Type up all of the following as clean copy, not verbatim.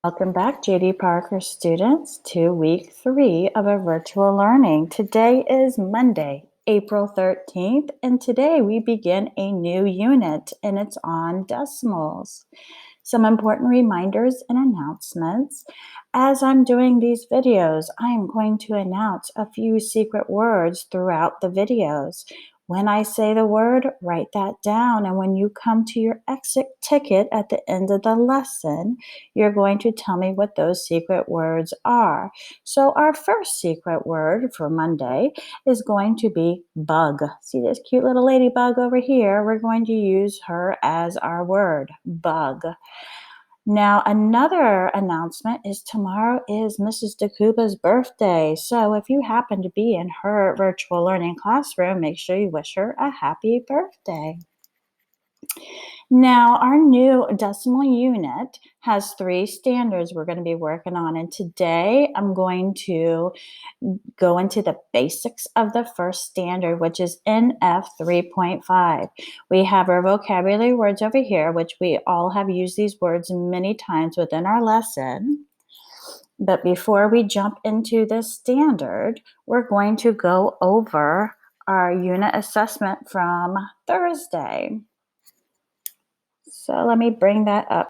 Welcome back, JD Parker students, to week 3 of our virtual learning. Today is Monday, April 13th, and today we begin a new unit, and it's on decimals. Some important reminders and announcements. As I'm doing these videos, I am going to announce a few secret words throughout the videos. When I say the word, write that down, and when you come to your exit ticket at the end of the lesson, you're going to tell me what those secret words are. So our first secret word for Monday is going to be bug. See this cute little ladybug over here? We're going to use her as our word, bug. Now, another announcement is tomorrow is Mrs. DeCuba's birthday. So if you happen to be in her virtual learning classroom, make sure you wish her a happy birthday. Now, our new decimal unit has 3 standards we're going to be working on. And today I'm going to go into the basics of the first standard, which is NF 3.5. We have our vocabulary words over here, which we all have used these words many times within our lesson. But before we jump into this standard, we're going to go over our unit assessment from Thursday. So let me bring that up.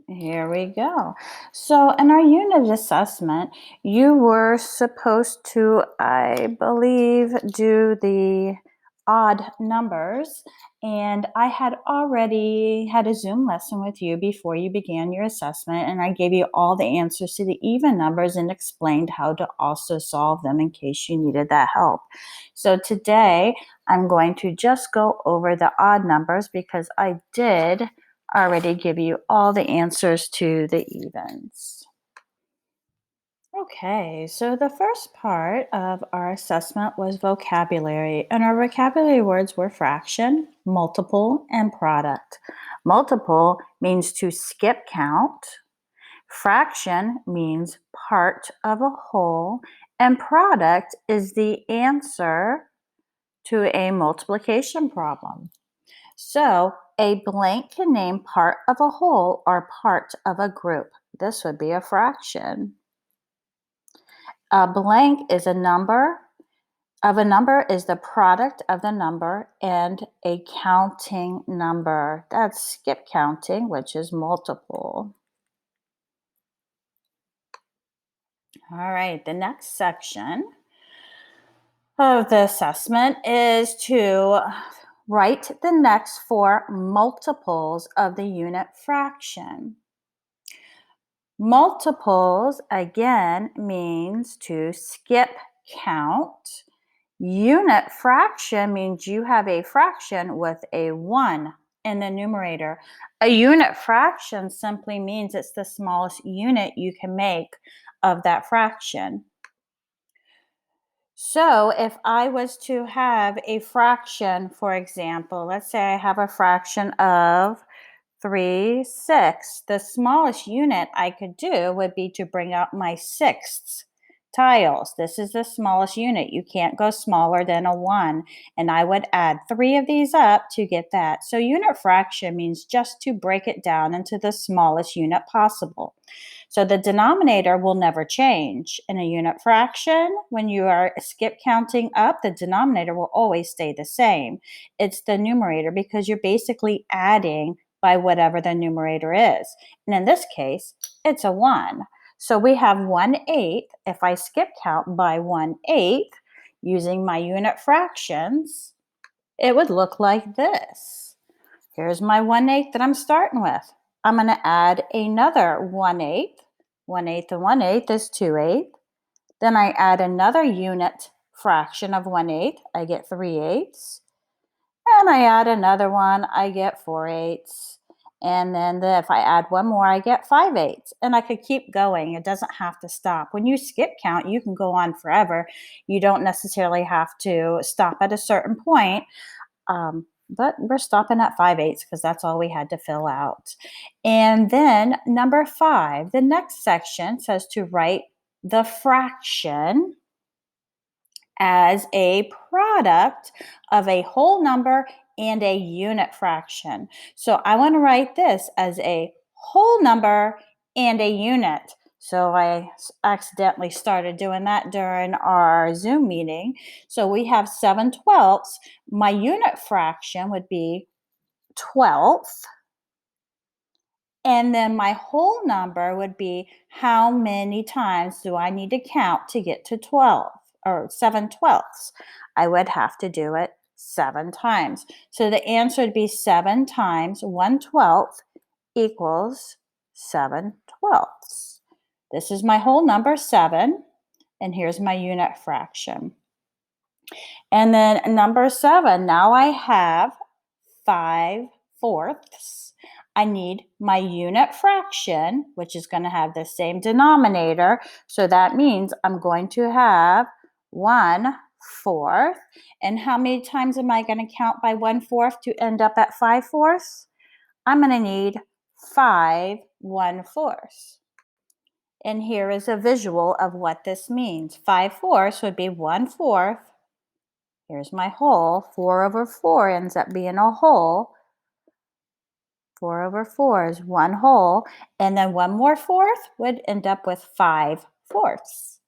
Here we go. So in our unit assessment, you were supposed to, I believe, do the odd numbers. And I had already had a Zoom lesson with you before you began your assessment, and I gave you all the answers to the even numbers and explained how to also solve them in case you needed that help. So today, I'm going to just go over the odd numbers because I did already give you all the answers to the evens. Okay, so the first part of our assessment was vocabulary, and our vocabulary words were fraction, multiple, and product. Multiple means to skip count. Fraction means part of a whole, and product is the answer to a multiplication problem. So a blank can name part of a whole or part of a group. This would be a fraction. A blank is a number is the product of the number and a counting number. That's skip counting, which is multiple. All right, the next section of the assessment is to write the next 4 multiples of the unit fraction. Multiples, again, means to skip count. Unit fraction means you have a fraction with a 1 in the numerator. A unit fraction simply means it's the smallest unit you can make of that fraction. So if I was to have a fraction, for example, let's say I have a fraction of 3/6. The smallest unit I could do would be to bring out my sixths tiles. This is the smallest unit. You can't go smaller than a 1. And I would add 3 of these up to get that. So unit fraction means just to break it down into the smallest unit possible. So the denominator will never change. In a unit fraction, when you are skip counting up, the denominator will always stay the same. It's the numerator because you're basically adding by whatever the numerator is. And in this case, it's a 1. So we have 1/8. If I skip count by 1/8 using my unit fractions, it would look like this. Here's my 1/8 that I'm starting with. I'm going to add another 1/8. 1/8 and 1/8 is 2/8. Then I add another unit fraction of 1/8. I get 3/8. And I add another one, I get 4/8. And then if I add one more, I get 5/8. And I could keep going. It doesn't have to stop. When you skip count, you can go on forever. You don't necessarily have to stop at a certain point. But we're stopping at 5/8 because that's all we had to fill out. And then number 5, the next section says to write the fraction as a product of a whole number and a unit fraction. So I want to write this as a whole number and a unit. So I accidentally started doing that during our Zoom meeting. So we have 7/12. My unit fraction would be 12th. And then my whole number would be how many times do I need to count to get to 12 or 7/12? I would have to do it 7 times. So the answer would be 7 times 1/12 equals 7/12. This is my whole number 7, and here's my unit fraction. And then number 7, now I have 5/4. I need my unit fraction, which is going to have the same denominator. So that means I'm going to have 1/4. And how many times am I going to count by 1/4 to end up at 5/4? I'm going to need 5/1/4. And here is a visual of what this means. 5/4 would be 1/4. Here's my whole. 4/4 ends up being a whole. 4/4 is 1 whole. And then 1 more fourth would end up with 5/4.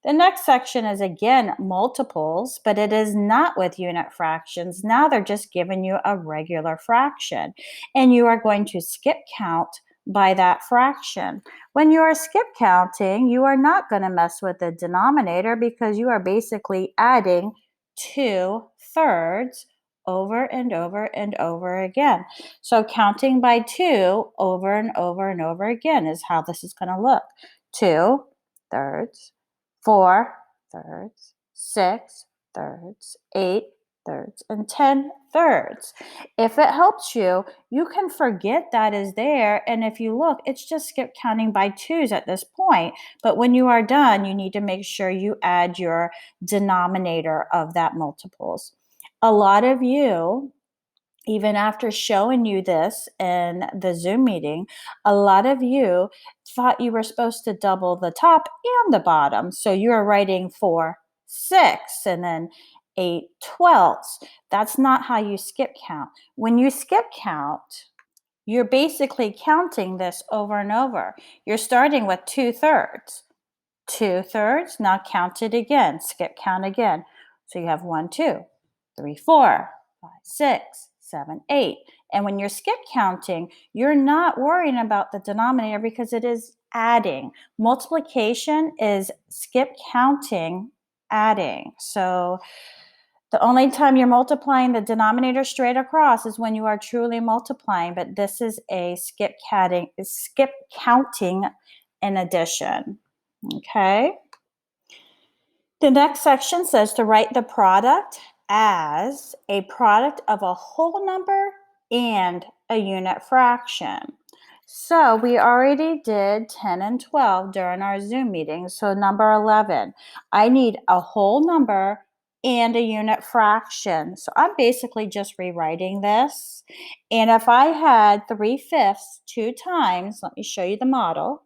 The next section is again multiples, but it is not with unit fractions. Now they're just giving you a regular fraction. And you are going to skip count by that fraction. When you are skip counting, you are not going to mess with the denominator because you are basically adding 2/3 over and over and over again. So counting by 2 over and over and over again is how this is going to look. 2/3, 4/3, 6/3, 8/3, and 10/3. If it helps you, you can forget that is there. And if you look, it's just skip counting by 2s at this point. But when you are done, you need to make sure you add your denominator of that multiples. A lot of you, even after showing you this in the Zoom meeting, a lot of you thought you were supposed to double the top and the bottom. So you are writing 4/6 and then 8/12. That's not how you skip count. When you skip count, you're basically counting this over and over. You're starting with 2/3. 2/3, now count it again, skip count again. So you have 1, 2, 3, 4, 5, 6, 7, 8. And when you're skip counting, you're not worrying about the denominator because it is adding. Multiplication is skip counting, adding. So the only time you're multiplying the denominator straight across is when you are truly multiplying, but this is a skip counting in addition. Okay. The next section says to write the product as a product of a whole number and a unit fraction. So we already did 10 and 12 during our Zoom meeting. So number 11, I need a whole number and a unit fraction. So I'm basically just rewriting this. And if I had 3/5 2 times, let me show you the model.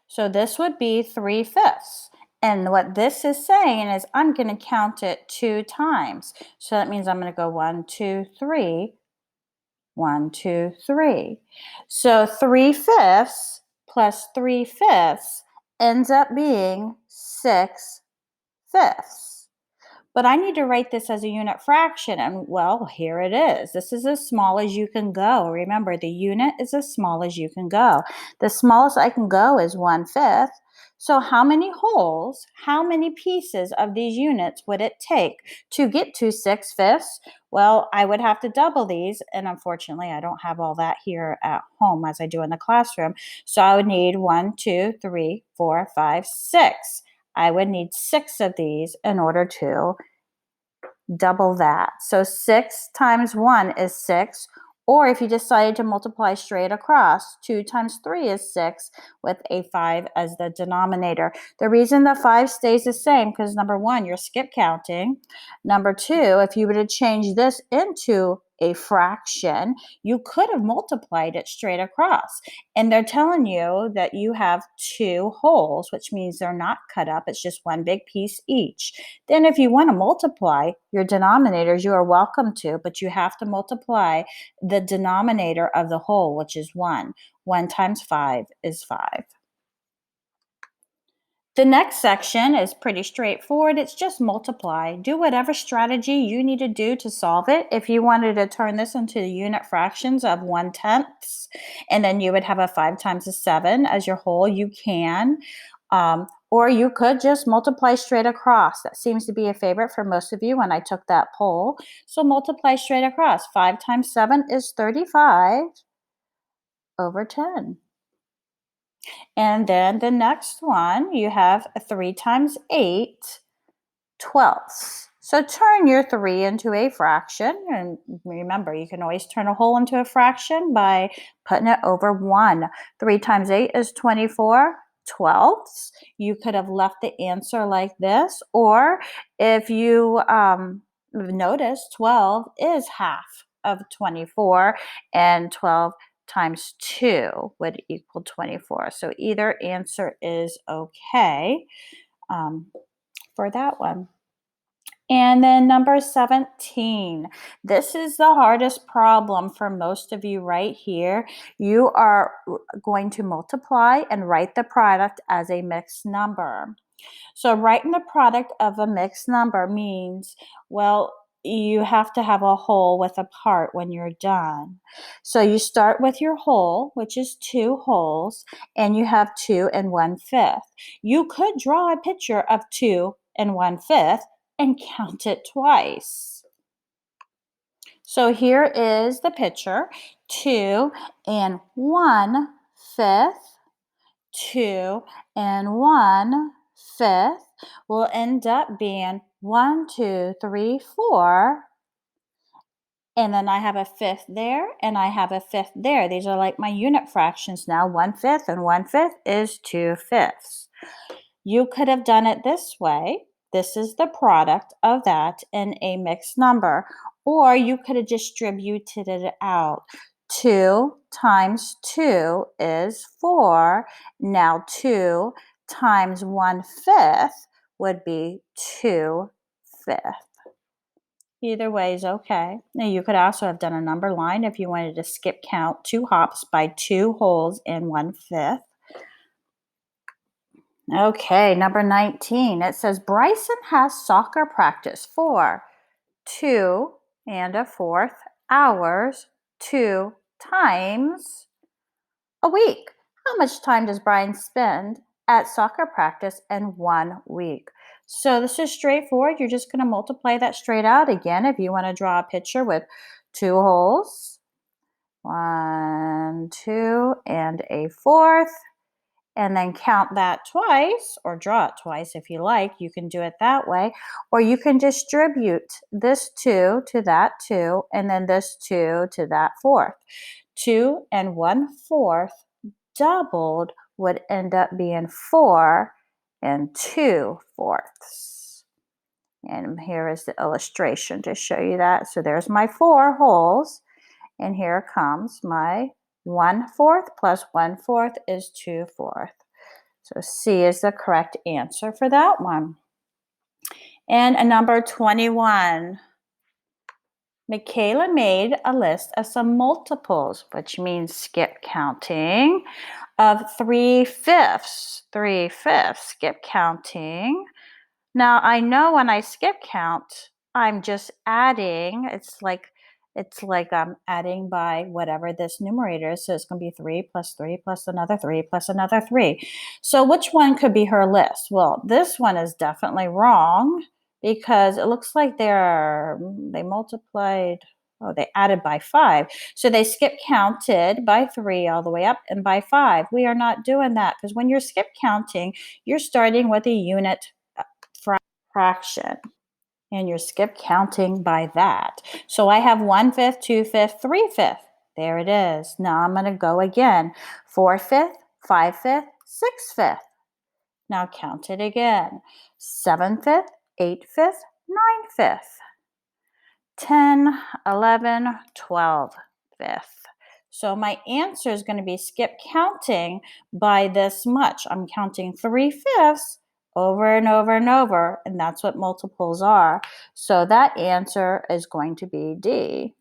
So this would be 3/5. And what this is saying is I'm going to count it 2 times. So that means I'm going to go 1, 2, 3, 1, 2, 3. So 3/5 plus 3/5 ends up being 6/5. But I need to write this as a unit fraction, and well, here it is. This is as small as you can go. Remember, the unit is as small as you can go. The smallest I can go is 1/5. So how many wholes, how many pieces of these units would it take to get to 6/5? Well, I would have to double these, and unfortunately, I don't have all that here at home as I do in the classroom. So I would need 1, 2, 3, 4, 5, 6. I would need 6 of these in order to double that. So 6 times 1 is 6. Or if you decided to multiply straight across, 2 times 3 is 6 with a 5 as the denominator. The reason the 5 stays the same because number 1, you're skip counting. Number 2, if you were to change this into a fraction, you could have multiplied it straight across. And they're telling you that you have two wholes, which means they're not cut up. It's just one big piece each. Then if you want to multiply your denominators, you are welcome to, but you have to multiply the denominator of the whole, which is 1. 1 times 5 is 5. The next section is pretty straightforward. It's just multiply. Do whatever strategy you need to do to solve it. If you wanted to turn this into unit fractions of 1/10, and then you would have a 5 times a 7 as your whole, you can. Or you could just multiply straight across. That seems to be a favorite for most of you when I took that poll. So multiply straight across. 5 times 7 is 35 over 10. And then the next one, you have 3 times 8 twelfths. So turn your 3 into a fraction. And remember, you can always turn a whole into a fraction by putting it over 1. 3 times 8 is 24 twelfths. You could have left the answer like this. Or if you notice, 12 is half of 24, and 12 times 2 would equal 24. So either answer is okay for that one. And then number 17. This is the hardest problem for most of you right here. You are going to multiply and write the product as a mixed number. So writing the product of a mixed number means, well, you have to have a whole with a part when you're done. So you start with your whole, which is 2 wholes, and you have 2 and 1/5. You could draw a picture of 2 and 1/5 and count it twice. So here is the picture, 2 and 1/5. 2 and 1/5 will end up being 1, 2, 3, 4. And then I have a 5th there, and I have a 5th there. These are like my unit fractions now. 1/5 and 1/5 is 2/5. You could have done it this way. This is the product of that in a mixed number. Or you could have distributed it out. 2 times 2 is 4. Now 2 times 1/5 would be 2/5. Either way is okay. Now you could also have done a number line if you wanted to skip count 2 hops by 2 wholes in 1/5. Okay, number 19. It says Bryson has soccer practice for 2 and a fourth hours 2 times a week. How much time does Brian spend at soccer practice in 1 week? So this is straightforward. You're just going to multiply that straight out again. If you want to draw a picture with 2 holes, 1, 2, and a fourth, and then count that twice, or draw it twice if you like. You can do it that way, or you can distribute this 2 to that 2, and then this 2 to that fourth. 2 and 1/4 doubled would end up being 4 and 2/4. And here is the illustration to show you that. So there's my 4 wholes, and here comes my 1/4 plus 1/4 is 2/4. So C is the correct answer for that one. And number 21. Michaela made a list of some multiples, which means skip counting, of 3/5. 3/5, skip counting. Now I know when I skip count, I'm just adding. It's like I'm adding by whatever this numerator is. So it's going to be 3 plus 3 plus another 3 plus another 3. So which one could be her list? Well, this one is definitely wrong because it looks like they multiplied. Oh, they added by 5. So they skip counted by 3 all the way up and by 5. We are not doing that because when you're skip counting, you're starting with a unit fraction, and you're skip counting by that. So I have 1/5, 2/5, 3/5. There it is. Now I'm going to go again. 4/5, 5/5, 6/5. Now count it again. 7/5, 8/5, 9/5. 10, 11, 12 fifth. So my answer is going to be skip counting by this much. I'm counting 3/5 over and over and over, and that's what multiples are. So that answer is going to be D.